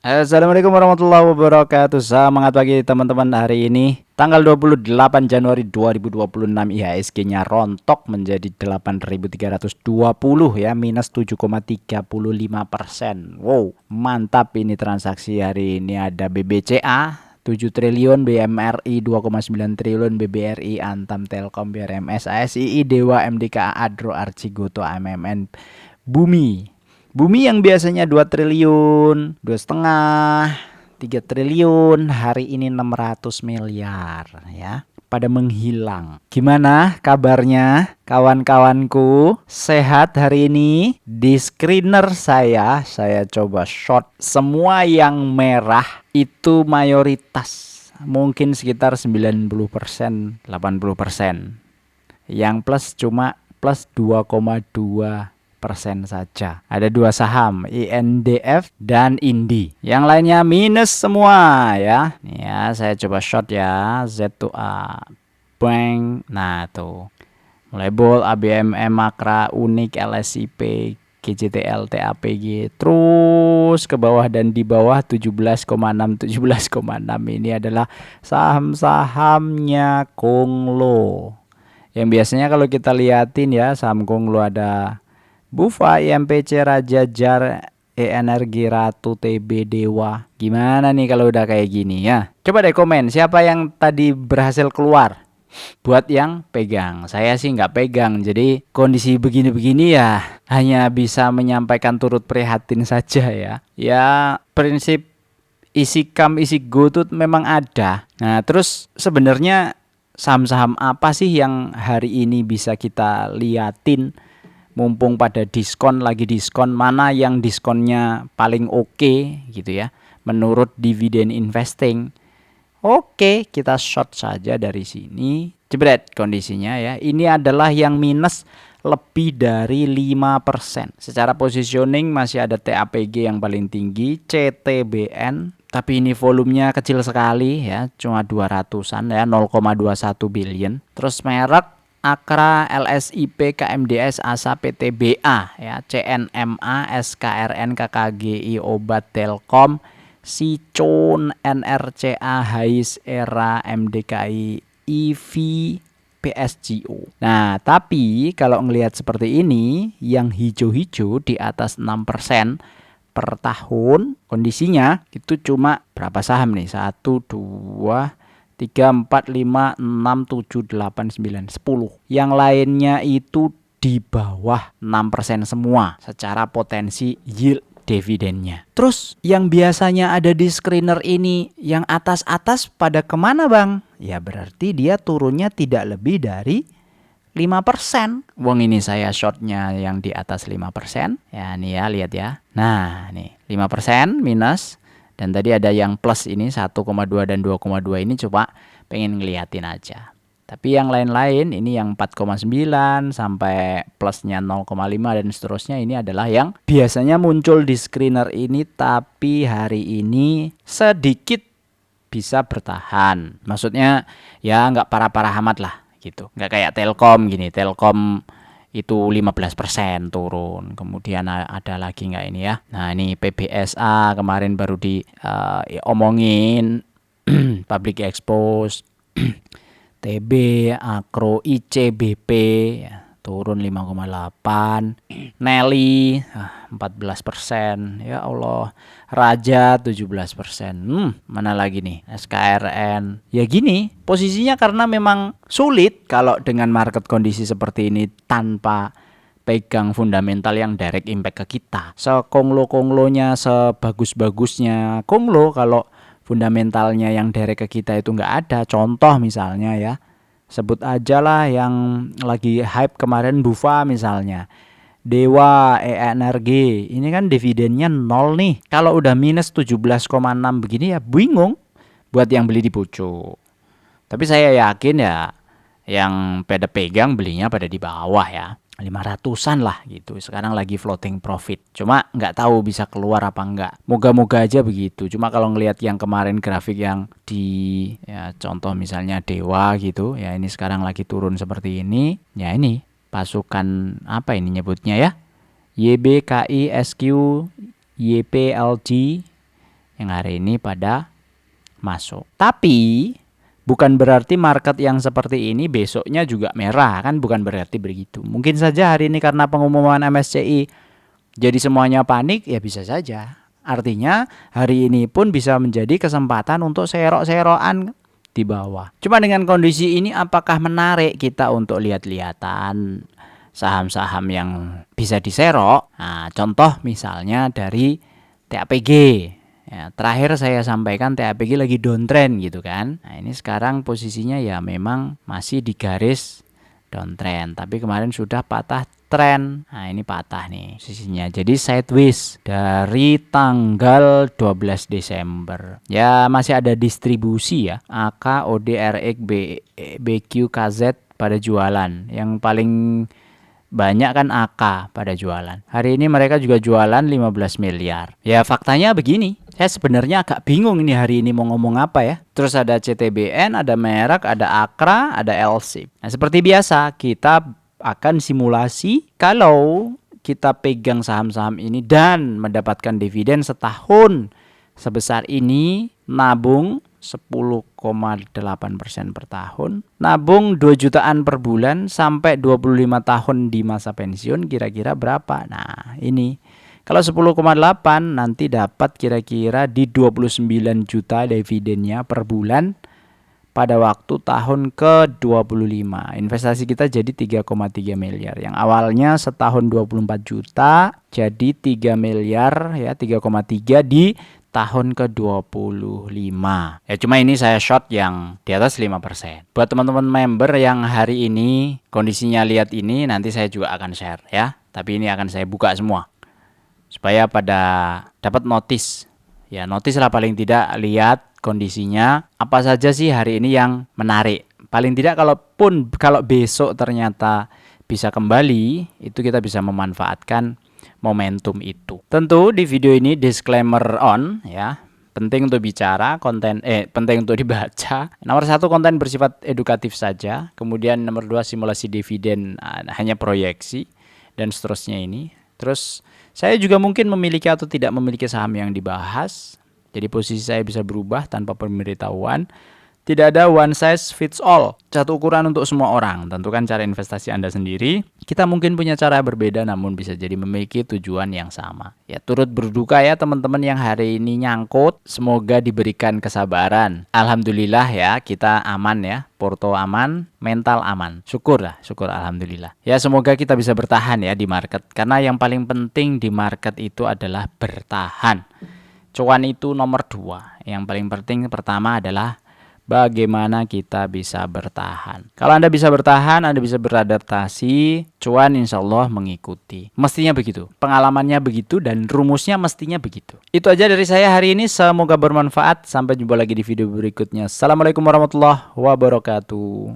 Assalamualaikum warahmatullahi wabarakatuh. Semangat pagi teman-teman. Hari ini tanggal 28 Januari 2026, IHSG-nya rontok menjadi 8.320 ya, minus 7,35%. Wow, mantap ini transaksi hari ini. Ada BBCA 7 triliun, BMRI 2,9 triliun, BBRI, Antam, Telkom, BRMS, ASII, Dewa, MDKA, Adro, Arcigoto, AMMN, Bumi. Bumi yang biasanya 2 triliun, 2,5, 3 triliun, hari ini 600 miliar ya. Pada menghilang. Gimana kabarnya kawan-kawanku? Sehat hari ini? Di screener saya coba short semua yang merah itu mayoritas. Mungkin sekitar 90%, 80%. Yang plus cuma plus 2,2% saja. Ada 2 saham, INDF dan INDI. Yang lainnya minus semua ya. Ya, saya coba short ya, Z2A, Bank. Nah, tuh. Mulai bol, ABMM, Makra, Unik, LSIP, GJTL, TAPG, terus ke bawah dan di bawah 17,6. Ini adalah saham-sahamnya Konglo. Yang biasanya kalau kita liatin ya, saham Konglo ada Bufa, IMPC, Raja Jar, Energi, Ratu, TB, Dewa. Gimana nih kalau udah kayak gini ya? Coba deh komen siapa yang tadi berhasil keluar. Buat yang pegang, saya sih nggak pegang. Jadi kondisi begini-begini ya hanya bisa menyampaikan turut prihatin saja ya. Ya prinsip isi come isi go tuh memang ada. Nah terus sebenarnya saham-saham apa sih yang hari ini bisa kita liatin? Mumpung pada diskon, lagi diskon, mana yang diskonnya paling oke gitu ya, menurut dividen investing. Oke, kita short saja dari sini. Jebret kondisinya ya. Ini adalah yang minus lebih dari 5%. Secara positioning masih ada TAPG yang paling tinggi, CTBN, tapi ini volumenya kecil sekali ya, cuma 200-an ya, 0,21 billion. Terus merek Akra, LSIP, KMDS, ASA, PTBA ya, CNMA, SKRN, KKGI, Obat, Telkom, Sicon, NRCA, Hais, Era, MDKI, IV, PSGO. Nah, tapi kalau ngelihat seperti ini, yang hijau-hijau di atas 6% per tahun, kondisinya itu cuma berapa saham nih? 1, 2, 3, 4, 5, 6, 7, 8, 9, 10. Yang lainnya itu di bawah 6% semua secara potensi yield dividennya. Terus yang biasanya ada di screener ini yang atas-atas pada kemana bang? Ya berarti dia turunnya tidak lebih dari 5%. Wong ini saya shortnya yang di atas 5%. Ya nih ya, lihat ya. Nah nih 5% minus. Dan tadi ada yang plus ini 1,2 dan 2,2 ini coba pengen ngeliatin aja. Tapi yang lain-lain ini yang 4,9 sampai plusnya 0,5 dan seterusnya ini adalah yang biasanya muncul di screener ini tapi hari ini sedikit bisa bertahan. Maksudnya ya nggak parah-parah amat lah gitu. Nggak kayak Telkom gini. Telkom itu 15% turun. Kemudian ada lagi nggak ini ya. Nah ini PBSA kemarin baru diomongin public expose. TB, Akro, ICBP ya, turun 5,8. Nelly 14%. Ya Allah. Raja 17%. Mana lagi nih? SKRN. Ya gini, posisinya karena memang sulit kalau dengan market kondisi seperti ini tanpa pegang fundamental yang direct impact ke kita. Sekonglo-konglonya, sebagus-bagusnya Konglo, kalau fundamentalnya yang direct ke kita itu nggak ada. Contoh misalnya ya, sebut aja lah yang lagi hype kemarin Bufa misalnya, Dewa, Energi, ini kan dividennya 0 nih. Kalau udah minus 17,6 begini ya bingung buat yang beli di pucuk. Tapi saya yakin ya yang pada pegang belinya pada di bawah ya, 500-an lah gitu. Sekarang lagi floating profit. Cuma nggak tahu bisa keluar apa enggak. Moga-moga aja begitu. Cuma kalau ngelihat yang kemarin grafik yang di ya contoh misalnya Dewa gitu, ya ini sekarang lagi turun seperti ini. Ya ini pasukan apa ini nyebutnya ya? YBKI, SQ, YPLG, yang hari ini pada masuk. Tapi bukan berarti market yang seperti ini besoknya juga merah, kan bukan berarti begitu. Mungkin saja hari ini karena pengumuman MSCI jadi semuanya panik, ya bisa saja. Artinya hari ini pun bisa menjadi kesempatan untuk serok-serokan di bawah. Cuma dengan kondisi ini apakah menarik kita untuk lihat-lihatan saham-saham yang bisa diserok? Nah, contoh misalnya dari TAPG. Ya, terakhir saya sampaikan TAPG lagi downtrend gitu kan. Nah, ini sekarang posisinya ya memang masih di garis downtrend, tapi kemarin sudah patah tren. Nah, ini patah nih posisinya. Jadi sideways dari tanggal 12 Desember. Ya, masih ada distribusi ya. AK, OD, RX, BQ, KZ pada jualan. Yang paling banyak kan AK pada jualan. Hari ini mereka juga jualan 15 miliar. Ya, faktanya begini. Saya sebenarnya agak bingung ini hari ini mau ngomong apa ya. Terus ada CTBN, ada merek, ada Akra, ada LSIP. Nah, seperti biasa kita akan simulasi kalau kita pegang saham-saham ini dan mendapatkan dividen setahun sebesar ini, nabung 10,8% per tahun, nabung 2 jutaan per bulan sampai 25 tahun di masa pensiun, kira-kira berapa? Nah, ini kalau 10,8 nanti dapat kira-kira di 29 juta dividennya per bulan pada waktu tahun ke-25. Investasi kita jadi 3,3 miliar. Yang awalnya setahun 24 juta jadi 3 miliar ya, 3,3 di tahun ke-25. Ya, cuma ini saya short yang di atas 5%. Buat teman-teman member yang hari ini kondisinya lihat ini, nanti saya juga akan share ya. Tapi ini akan saya buka semua supaya pada dapat notice. Ya, notice lah paling tidak, lihat kondisinya apa saja sih hari ini yang menarik. Paling tidak kalau besok ternyata bisa kembali, itu kita bisa memanfaatkan momentum itu. Tentu di video ini disclaimer on ya. Penting untuk bicara, penting untuk dibaca. Nomor 1, konten bersifat edukatif saja. Kemudian nomor 2, simulasi dividen hanya proyeksi dan seterusnya ini. Terus saya juga mungkin memiliki atau tidak memiliki saham yang dibahas. Jadi posisi saya bisa berubah tanpa pemberitahuan. Tidak ada one size fits all, satu ukuran untuk semua orang. Tentukan cara investasi Anda sendiri. Kita mungkin punya cara berbeda namun bisa jadi memiliki tujuan yang sama. Ya, turut berduka ya teman-teman yang hari ini nyangkut. Semoga diberikan kesabaran. Alhamdulillah ya, kita aman ya. Porto aman, mental aman. Syukur alhamdulillah. Ya, semoga kita bisa bertahan ya di market. Karena yang paling penting di market itu adalah bertahan. Cuan itu nomor 2. Yang paling penting pertama adalah bagaimana kita bisa bertahan. Kalau Anda bisa bertahan, Anda bisa beradaptasi, cuan insya Allah mengikuti. Mestinya begitu. Pengalamannya begitu dan rumusnya mestinya begitu. Itu aja dari saya hari ini. Semoga bermanfaat. Sampai jumpa lagi di video berikutnya. Assalamualaikum warahmatullahi wabarakatuh.